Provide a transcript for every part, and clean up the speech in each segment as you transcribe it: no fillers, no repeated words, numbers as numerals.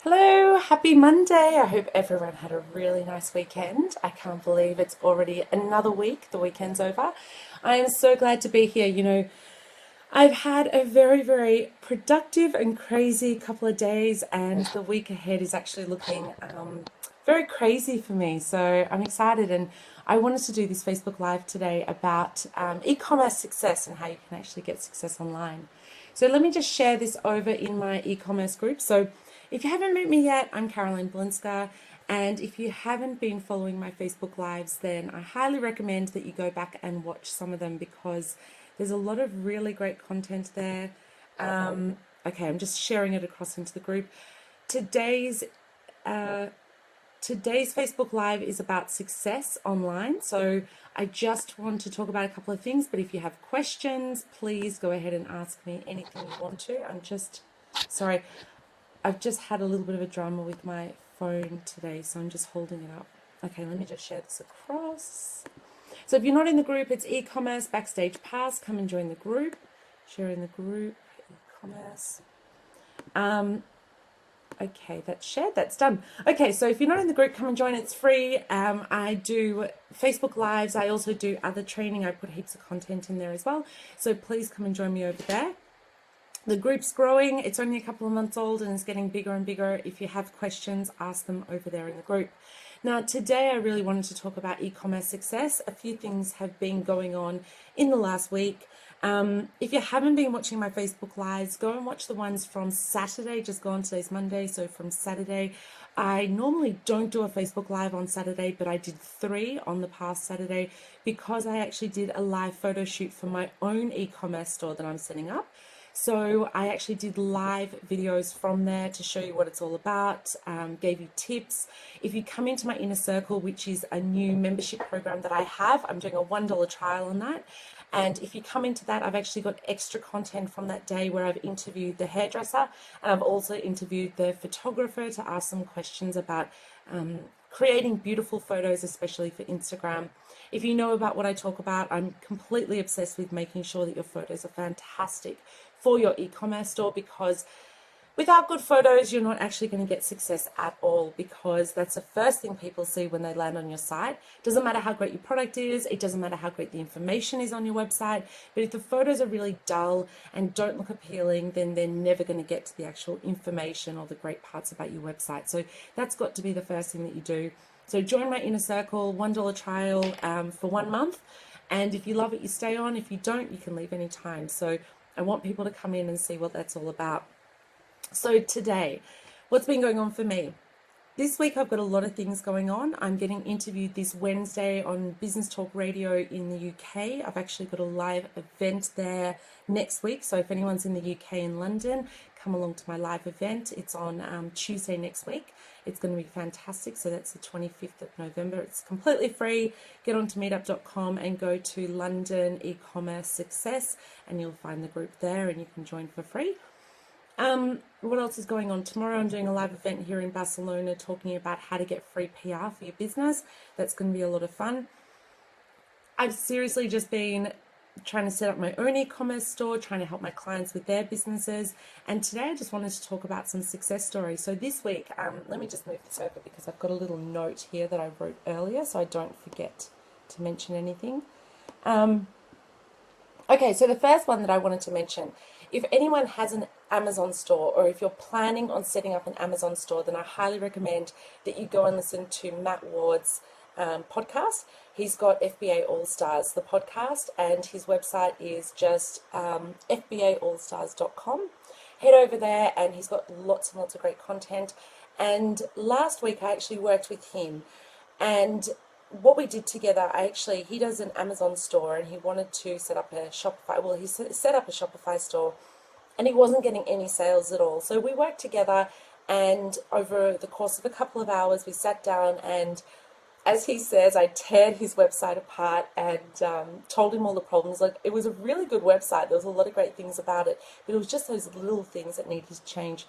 Hello, happy Monday. I hope everyone had a really nice weekend. I can't believe it's already another week. The weekend's over. I am so glad to be here. I've had a very productive and crazy couple of days, and the week ahead is actually looking very crazy for me. So I'm excited, and I wanted to do this Facebook Live today about e-commerce success and how you can actually get success online. So let me just share this over in my e-commerce group. So if you haven't met me yet, I'm Caroline Blinska. And if you haven't been following my Facebook Lives, then I highly recommend that you go back and watch some of them because there's a lot of really great content there. Okay, I'm just sharing it across into the group. Today's Facebook Live is about success online. So I just want to talk about a couple of things, but if you have questions, please go ahead and ask me anything you want to. Sorry, I've just had a little bit of a drama with my phone today, so I'm just holding it up. Okay, let me just share this across. So if you're not in the group, it's e-commerce backstage pass. Come and join the group. Sharing the group, e-commerce. Okay, that's shared, that's done. Okay, so if you're not in the group, come and join, it's free. I do Facebook Lives, I also do other training, I put heaps of content in there as well. So please come and join me over there. The group's growing, it's only a couple of months old and it's getting bigger and bigger. If you have questions, ask them over there in the group. Now, today I really wanted to talk about e-commerce success. A few things have been going on in the last week. If you haven't been watching my Facebook Lives, go and watch the ones from Saturday, just go on, today's Monday, so from Saturday. I normally don't do a Facebook Live on Saturday, but I did 3 on the past Saturday because I actually did a live photo shoot for my own e-commerce store that I'm setting up. So I actually did live videos from there to show you what it's all about, gave you tips. If you come into my inner circle, which is a new membership program that I have, I'm doing a $1 trial on that. And if you come into that, I've actually got extra content from that day where I've interviewed the hairdresser and I've also interviewed the photographer to ask some questions about creating beautiful photos, especially for Instagram. If you know about what I talk about, I'm completely obsessed with making sure that your photos are fantastic for your e-commerce store, because without good photos, you're not actually going to get success at all, because that's the first thing people see when they land on your site. It doesn't matter how great your product is, it doesn't matter how great the information is on your website, but if the photos are really dull and don't look appealing, then they're never going to get to the actual information or the great parts about your website. So that's got to be the first thing that you do. So join my inner circle, $1 trial for 1 month. And if you love it, you stay on. If you don't, you can leave any time. So I want people to come in and see what that's all about. So today, what's been going on for me? This week I've got a lot of things going on. I'm getting interviewed this Wednesday on Business Talk Radio in the UK. I've actually got a live event there next week. So if anyone's in the UK and London, come along to my live event. It's on Tuesday next week. It's going to be fantastic. So that's the 25th of November. It's completely free. Get onto meetup.com and go to London e-commerce success and you'll find the group there and you can join for free. What else is going on? Tomorrow I'm doing a live event here in Barcelona talking about how to get free PR for your business. That's going to be a lot of fun. I've seriously just been trying to set up my own e-commerce store, trying to help my clients with their businesses. And today I just wanted to talk about some success stories. So this week, let me just move this over because I've got a little note here that I wrote earlier so I don't forget to mention anything. Okay, so the first one that I wanted to mention, if anyone has an Amazon store or if you're planning on setting up an Amazon store, then I highly recommend that you go and listen to Matt Ward's podcast. He's got FBA All Stars, the podcast, and his website is just fbaallstars.com. Head over there and he's got lots and lots of great content. And last week I actually worked with him, and what we did together, he does an Amazon store and he wanted to set up a Shopify. Well, he set up a Shopify store and he wasn't getting any sales at all. So we worked together, and over the course of a couple of hours, we sat down and, as he says, I teared his website apart and told him all the problems. Like, it was a really good website. There was a lot of great things about it, but it was just those little things that needed to change.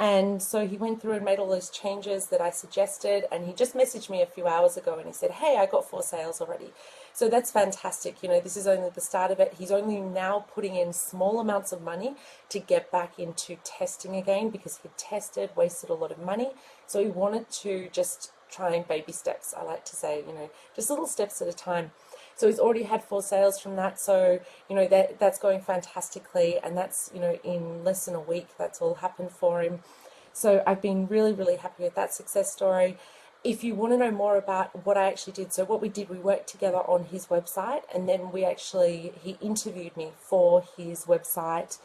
And so he went through and made all those changes that I suggested, and he just messaged me a few hours ago and he said, hey, I got 4 sales already. So that's fantastic. You know, this is only the start of it. He's only now putting in small amounts of money to get back into testing again, because he tested, wasted a lot of money. So he wanted to just try and baby steps, I like to say, you know, just little steps at a time. So he's already had 4 sales from that. So, you know, that's going fantastically. And that's, you know, in less than a week, that's all happened for him. So I've been really, really happy with that success story. If you want to know more about what I actually did, so what we did, we worked together on his website, and then he interviewed me for his website,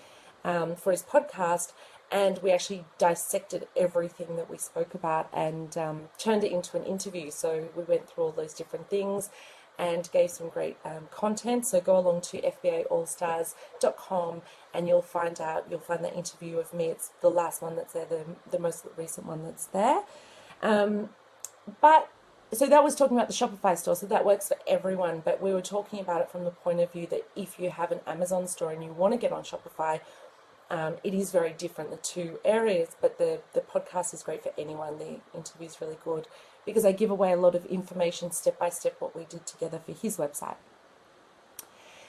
for his podcast, and we actually dissected everything that we spoke about and turned it into an interview. So we went through all those different things and gave some great content. So go along to fbaallstars.com and you'll find that interview of me. It's the last one that's there, the most recent one that's there. But so that was talking about the Shopify store, so that works for everyone, but we were talking about it from the point of view that if you have an Amazon store and you want to get on Shopify, it is very different, the two areas, but the podcast is great for anyone. The interview is really good because I give away a lot of information step by step what we did together for his website.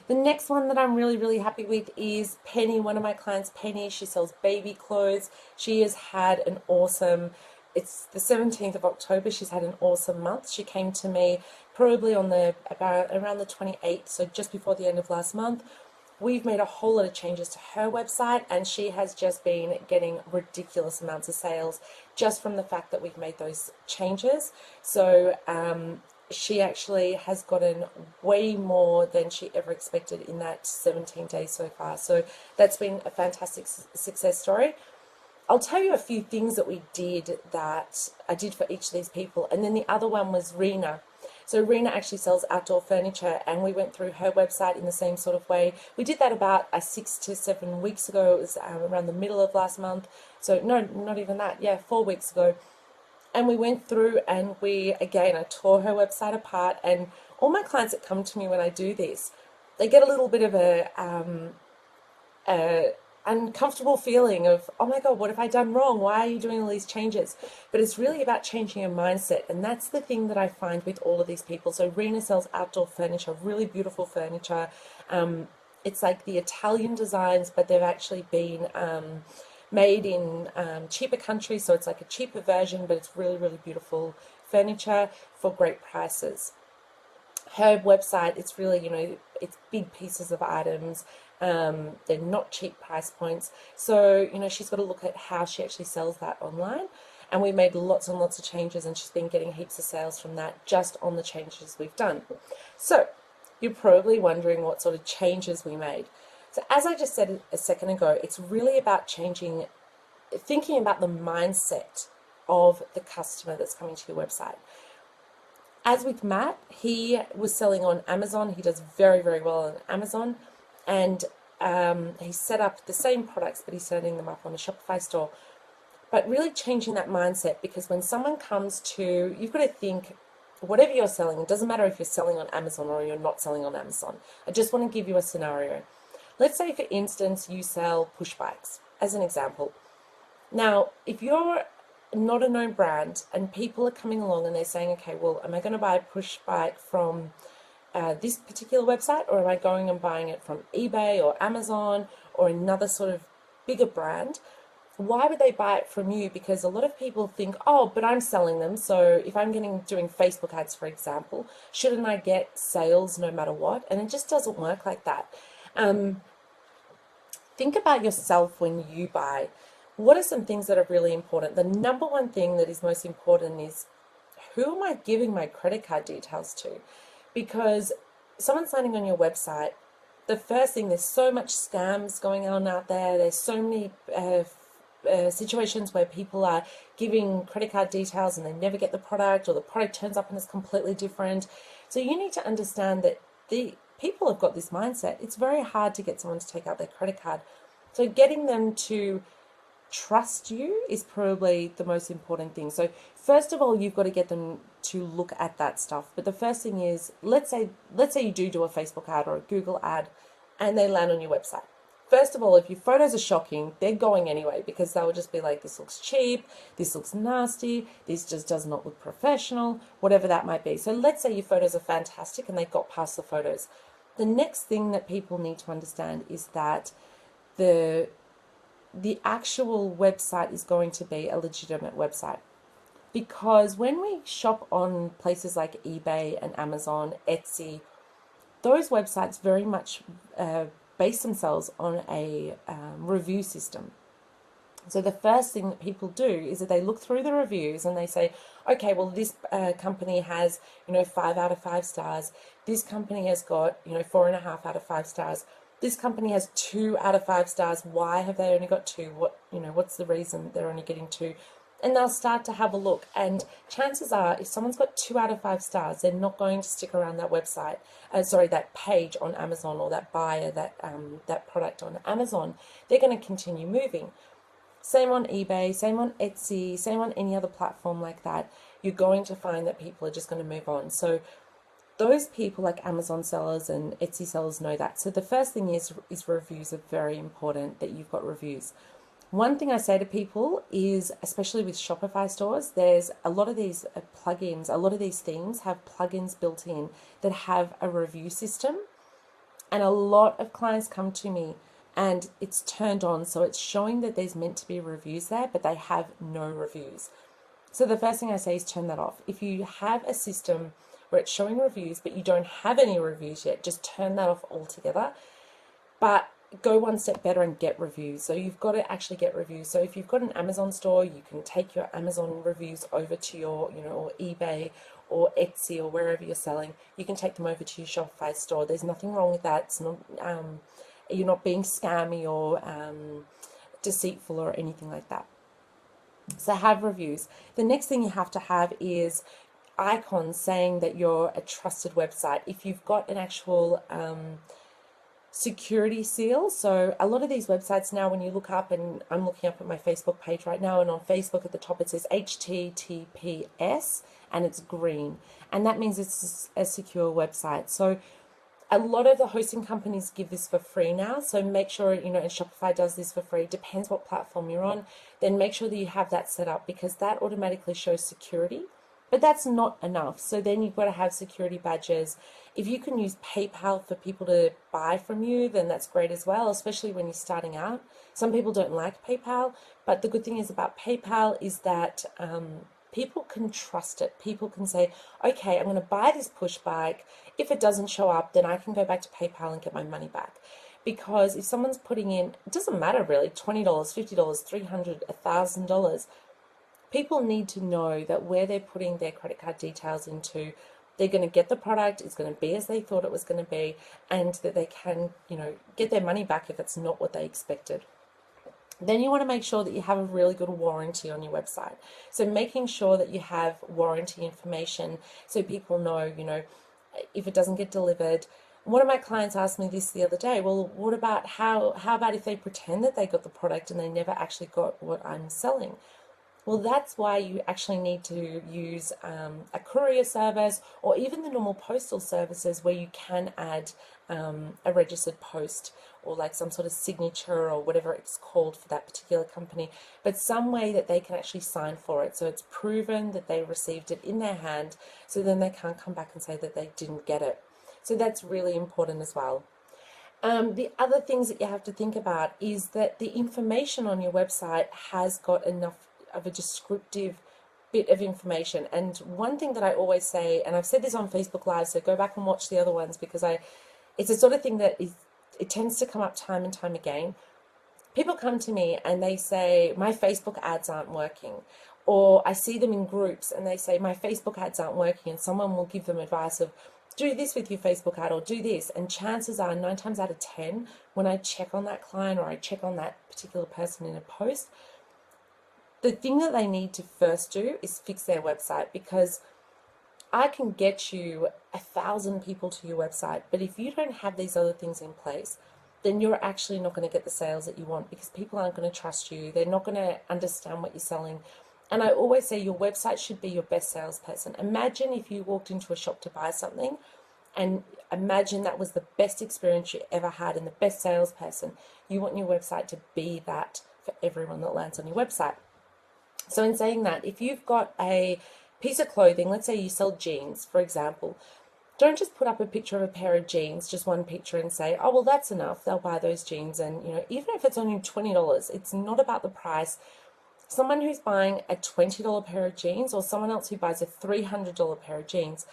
The next one that I'm really, really happy with is Penny, one of my clients, Penny. She sells baby clothes. She has had an awesome, it's the 17th of October. She's had an awesome month. She came to me probably on around the 28th, so just before the end of last month. We've made a whole lot of changes to her website, and she has just been getting ridiculous amounts of sales just from the fact that we've made those changes. So she actually has gotten way more than she ever expected in that 17 days so far. So that's been a fantastic success story. I'll tell you a few things that we did that I did for each of these people. And then the other one was Rena. So Rena actually sells outdoor furniture, and we went through her website in the same sort of way. We did that about 6 to 7 weeks ago. It was around the middle of last month. So no, not even that. Yeah, 4 weeks ago. And we went through and I tore her website apart. And all my clients that come to me when I do this, they get a little bit of a uncomfortable feeling of, oh my God, what have I done wrong? Why are you doing all these changes? But it's really about changing your mindset. And that's the thing that I find with all of these people. So Rena sells outdoor furniture, really beautiful furniture. It's like the Italian designs, but they've actually been made in cheaper countries. So it's like a cheaper version, but it's really, really beautiful furniture for great prices. Her website, it's really, it's big pieces of items. They're not cheap price points. So, she's got to look at how she actually sells that online. And we made lots and lots of changes, and she's been getting heaps of sales from that just on the changes we've done. So you're probably wondering what sort of changes we made. So as I just said a second ago, it's really about thinking about the mindset of the customer that's coming to your website. As with Matt, he was selling on Amazon. He does very, very well on Amazon. And he set up the same products, but he's setting them up on a Shopify store. But really changing that mindset, because when someone comes to, you've got to think, whatever you're selling, it doesn't matter if you're selling on Amazon or you're not selling on Amazon. I just want to give you a scenario. Let's say, for instance, you sell push bikes, as an example. Now, if you're not a known brand and people are coming along and they're saying, okay, well, am I going to buy a push bike from this particular website, or am I going and buying it from eBay or Amazon or another sort of bigger brand? Why would they buy it from you? Because a lot of people think, oh, but I'm selling them, so if I'm doing Facebook ads, for example, shouldn't I get sales no matter what? And it just doesn't work like that. Think about yourself when you buy. What are some things that are really important? The number one thing that is most important is, who am I giving my credit card details to? Because someone's signing on your website, the first thing, there's so much scams going on out there. There's so many situations where people are giving credit card details and they never get the product, or the product turns up and it's completely different. So you need to understand that the people have got this mindset. It's very hard to get someone to take out their credit card. So getting them to trust you is probably the most important thing. So first of all, you've got to get them to look at that stuff. But the first thing is, let's say you do a Facebook ad or a Google ad and they land on your website. First of all, if your photos are shocking, they're going anyway, because they will just be like, this looks cheap, this looks nasty, this just does not look professional, whatever that might be. So let's say your photos are fantastic and they got past the photos. The next thing that people need to understand is that the actual website is going to be a legitimate website. Because when we shop on places like eBay and Amazon, Etsy, those websites very much base themselves on a review system. So the first thing that people do is that they look through the reviews and they say, okay, well, this company has, 5 out of 5 stars. This company has got, 4.5 out of 5 stars. This company has 2 out of 5 stars. Why have they only got 2? What's the reason they're only getting 2? And they'll start to have a look. And chances are, if someone's got 2 out of 5 stars, they're not going to stick around that website, that page on Amazon, or that buyer, that product on Amazon. They're going to continue moving. Same on eBay, same on Etsy, same on any other platform like that. You're going to find that people are just going to move on. So those people, like Amazon sellers and Etsy sellers, know that. So the first thing is reviews are very important, that you've got reviews. One thing I say to people is, especially with Shopify stores, there's a lot of these plugins, a lot of these themes have plugins built in that have a review system. And a lot of clients come to me and it's turned on. So it's showing that there's meant to be reviews there, but they have no reviews. So the first thing I say is turn that off. If you have a system where it's showing reviews, but you don't have any reviews yet, just turn that off altogether. But go one step better and get reviews. So you've got to actually get reviews. So if you've got an Amazon store, you can take your Amazon reviews over to your, or eBay or Etsy or wherever you're selling. You can take them over to your Shopify store. There's nothing wrong with that. It's not, you're not being scammy or deceitful or anything like that. So have reviews. The next thing you have to have is icons saying that you're a trusted website. If you've got an actual security seal. So a lot of these websites now, when you look up, and I'm looking up at my Facebook page right now, and on Facebook at the top it says HTTPS and it's green, and that means it's a secure website. So a lot of the hosting companies give this for free now, so make sure, and Shopify does this for free, depends what platform you're on, then make sure that you have that set up, because that automatically shows security. But that's not enough. So then you've got to have security badges. If you can use PayPal for people to buy from you, then that's great as well, especially when you're starting out. Some people don't like PayPal, but the good thing is about PayPal is that people can trust it. People can say, okay, I'm going to buy this push bike. If it doesn't show up, then I can go back to PayPal and get my money back. Because if someone's putting in, it doesn't matter really, $20, $50, $300, $1,000, people need to know that where they're putting their credit card details into, they're going to get the product, it's going to be as they thought it was going to be, and that they can, get their money back if it's not what they expected. Then you want to make sure that you have a really good warranty on your website. So making sure that you have warranty information so people know, if it doesn't get delivered. One of my clients asked me this the other day, well, what about how about if they pretend that they got the product and they never actually got what I'm selling? Well, that's why you actually need to use a courier service, or even the normal postal services where you can add a registered post, or like some sort of signature or whatever it's called for that particular company, but some way that they can actually sign for it. So it's proven that they received it in their hand, so then they can't come back and say that they didn't get it. So that's really important as well. The other things that you have to think about is that the information on your website has got enough of a descriptive bit of information. And one thing that I always say, and I've said this on Facebook Live, so go back and watch the other ones, because it's a sort of thing that it tends to come up time and time again. People come to me and they say, my Facebook ads aren't working. Or I see them in groups and they say, my Facebook ads aren't working, and someone will give them advice of, do this with your Facebook ad, or do this. And chances are 9 times out of 10, when I check on that client or I check on that particular person in a post, the thing that they need to first do is fix their website, because I can get you 1,000 people to your website, but if you don't have these other things in place, then you're actually not going to get the sales that you want, because people aren't going to trust you. They're not going to understand what you're selling. And I always say your website should be your best salesperson. Imagine if you walked into a shop to buy something and imagine that was the best experience you ever had and the best salesperson. You want your website to be that for everyone that lands on your website. So in saying that, if you've got a piece of clothing, let's say you sell jeans, for example, don't just put up a picture of a pair of jeans, just one picture, and say, oh, well, that's enough. They'll buy those jeans. And, even if it's only $20, it's not about the price. Someone who's buying a $20 pair of jeans or someone else who buys a $300 pair of jeans,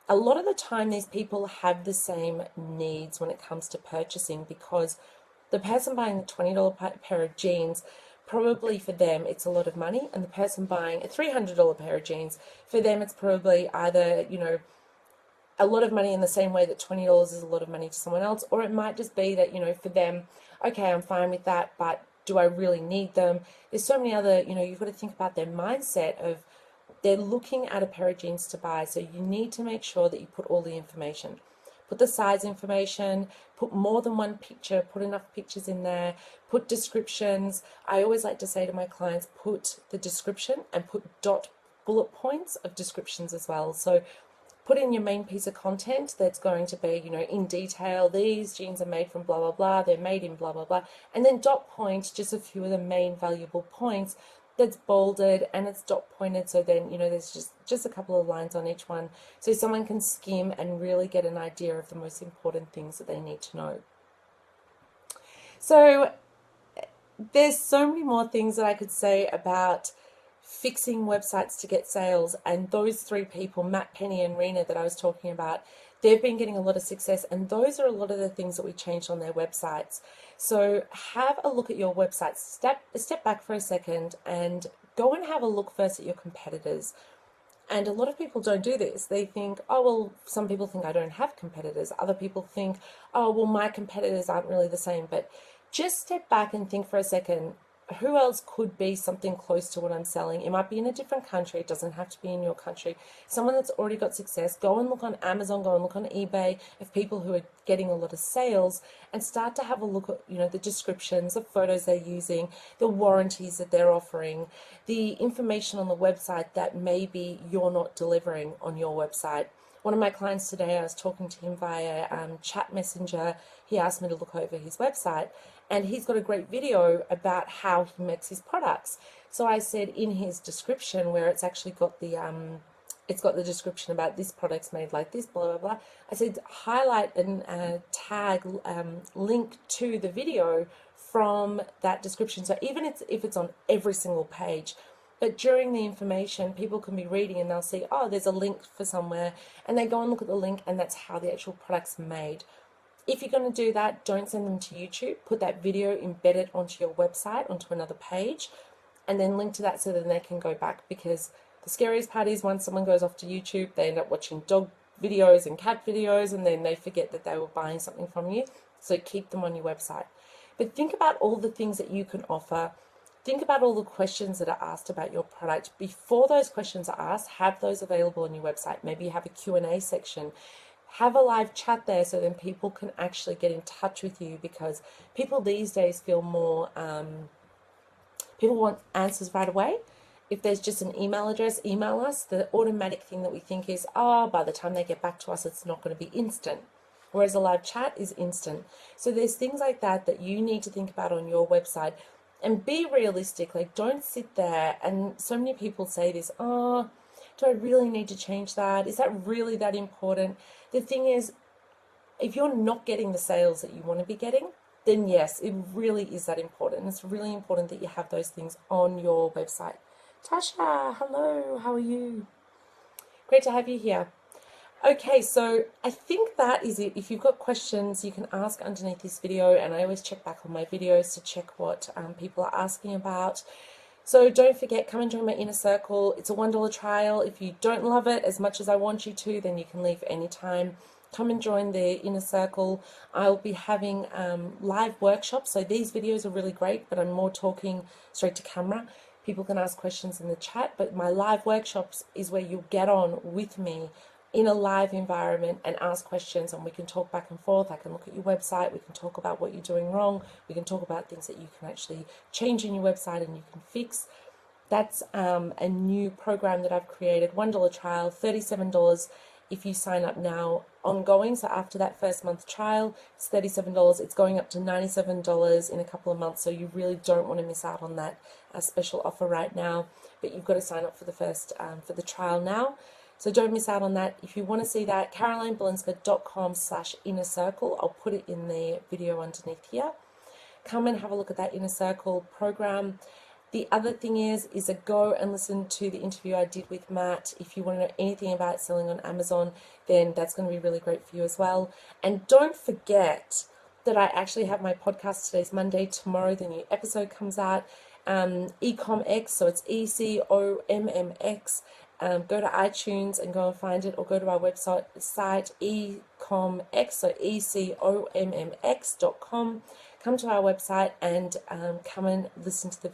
a lot of the time these people have the same needs when it comes to purchasing, because the person buying the $20 pair of jeans, probably for them it's a lot of money, and the person buying a $300 pair of jeans, for them it's probably either, a lot of money in the same way that $20 is a lot of money to someone else, or it might just be that, for them, okay, I'm fine with that, but do I really need them? There's so many other, you've got to think about their mindset of they're looking at a pair of jeans to buy. So you need to make sure that you put all the information. Put the size information, put more than one picture, put enough pictures in there, put descriptions. I always like to say to my clients, put the description and put bullet points of descriptions as well. So put in your main piece of content that's going to be, in detail, these jeans are made from blah, blah, blah, they're made in blah, blah, blah. And then dot point just a few of the main valuable points that's bolded and it's dot pointed. So then, there's just a couple of lines on each one. So someone can skim and really get an idea of the most important things that they need to know. So there's so many more things that I could say about fixing websites to get sales, and those three people, Matt, Penny and Rena, that I was talking about, they've been getting a lot of success, and those are a lot of the things that we changed on their websites. So have a look at your website. Step back for a second and go and have a look first at your competitors. And a lot of people don't do this. They think, oh, well, some people think I don't have competitors. Other people think, oh, well, my competitors aren't really the same. But just step back and think for a second, who else could be something close to what I'm selling? It might be in a different country. It doesn't have to be in your country. Someone that's already got success, go and look on Amazon, go and look on eBay of people who are getting a lot of sales, and start to have a look at, the descriptions, the photos they're using, the warranties that they're offering, the information on the website that maybe you're not delivering on your website. One of my clients today, I was talking to him via chat messenger. He asked me to look over his website, and he's got a great video about how he makes his products. So I said in his description, where it's actually got the description about this product's made like this, blah, blah, blah. I said highlight and tag, link to the video from that description. So even if it's on every single page, but during the information, people can be reading and they'll see, oh, there's a link for somewhere, and they go and look at the link, and that's how the actual product's made. If you're going to do that, don't send them to YouTube. Put that video embedded onto your website, onto another page, and then link to that so then they can go back. Because the scariest part is once someone goes off to YouTube, they end up watching dog videos and cat videos, and then they forget that they were buying something from you. So keep them on your website. But think about all the things that you can offer. Think about all the questions that are asked about your product. Before those questions are asked, have those available on your website. Maybe you have a Q&A section. Have a live chat there so then people can actually get in touch with you, because people these days feel more, people want answers right away. If there's just an email address, email us. The automatic thing that we think is, oh, by the time they get back to us, it's not going to be instant. Whereas a live chat is instant. So there's things like that that you need to think about on your website. And be realistic. Like, don't sit there, and so many people say this, oh, do I really need to change that? Is that really that important? The thing is, if you're not getting the sales that you want to be getting, then yes, it really is that important. It's really important that you have those things on your website. Tasha, hello, how are you? Great to have you here. Okay, so I think that is it. If you've got questions, you can ask underneath this video, and I always check back on my videos to check what people are asking about. So don't forget, come and join my inner circle. It's a $1 trial. If you don't love it as much as I want you to, then you can leave anytime. Come and join the inner circle. I'll be having live workshops. So these videos are really great, but I'm more talking straight to camera. People can ask questions in the chat, but my live workshops is where you'll get on with me in a live environment and ask questions, and we can talk back and forth. I can look at your website, we can talk about what you're doing wrong, we can talk about things that you can actually change in your website and you can fix. That's a new program that I've created, $1 trial, $37 if you sign up now ongoing. So after that first month trial, it's $37. It's going up to $97 in a couple of months. So you really don't want to miss out on that special offer right now. But you've got to sign up for the first for the trial now. So don't miss out on that. If you want to see that, carolinebelinska.com/inner circle. I'll put it in the video underneath here. Come and have a look at that Inner Circle program. The other thing is a go and listen to the interview I did with Matt. If you want to know anything about selling on Amazon, then that's going to be really great for you as well. And don't forget that I actually have my podcast. Today's Monday. Tomorrow the new episode comes out. eCommerce, so it's eCommerce. Go to iTunes and go and find it, or go to our website eCommerce, so eCommerce.com. Come to our website and come and listen to the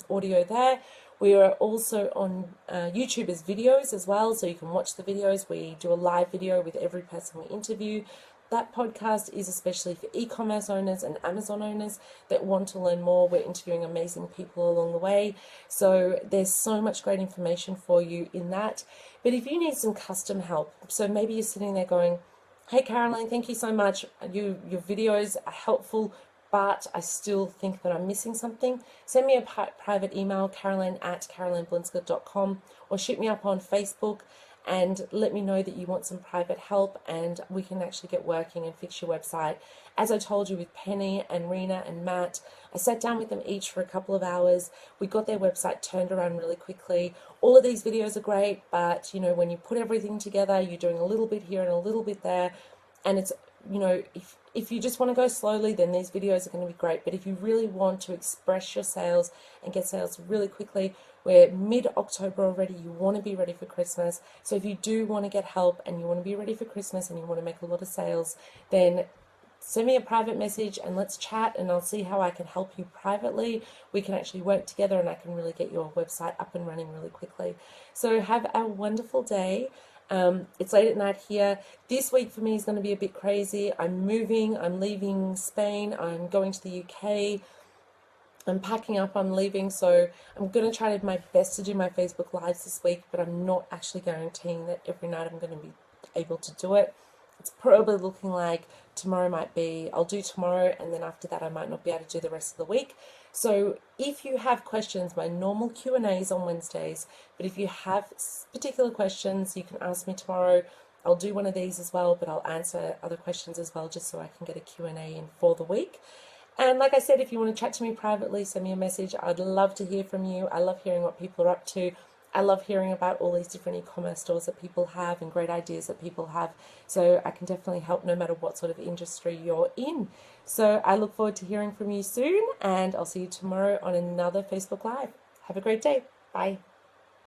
audio there. We are also on YouTube as videos as well, so you can watch the videos. We do a live video with every person we interview. That podcast is especially for e-commerce owners and Amazon owners that want to learn more. We're interviewing amazing people along the way. So there's so much great information for you in that. But if you need some custom help, so maybe you're sitting there going, hey, Caroline, thank you so much. Your videos are helpful, but I still think that I'm missing something. Send me a private email, caroline@carolinebelinska.com, or shoot me up on Facebook and let me know that you want some private help, and we can actually get working and fix your website. As I told you with Penny and Rena and Matt, I sat down with them each for a couple of hours. We got their website turned around really quickly. All of these videos are great, but you know, when you put everything together, you're doing a little bit here and a little bit there, and it's, you know, if you just want to go slowly, then these videos are going to be great. But if you really want to express your sales and get sales really quickly, we're mid-October already. You want to be ready for Christmas. So if you do want to get help and you want to be ready for Christmas and you want to make a lot of sales, then send me a private message and let's chat, and I'll see how I can help you privately. We can actually work together and I can really get your website up and running really quickly. So have a wonderful day. It's late at night here. This week for me is going to be a bit crazy. I'm moving, I'm leaving Spain, I'm going to the UK, I'm packing up, I'm leaving, so I'm going to try my best to do my Facebook Lives this week, but I'm not actually guaranteeing that every night I'm going to be able to do it. It's probably looking like tomorrow might be, I'll do tomorrow, and then after that I might not be able to do the rest of the week. So if you have questions, my normal Q&A is on Wednesdays, but if you have particular questions, you can ask me tomorrow. I'll do one of these as well, but I'll answer other questions as well, just so I can get a Q&A in for the week. And like I said, if you want to chat to me privately, send me a message. I'd love to hear from you. I love hearing what people are up to. I love hearing about all these different e-commerce stores that people have and great ideas that people have. So I can definitely help no matter what sort of industry you're in. So I look forward to hearing from you soon, and I'll see you tomorrow on another Facebook Live. Have a great day. Bye.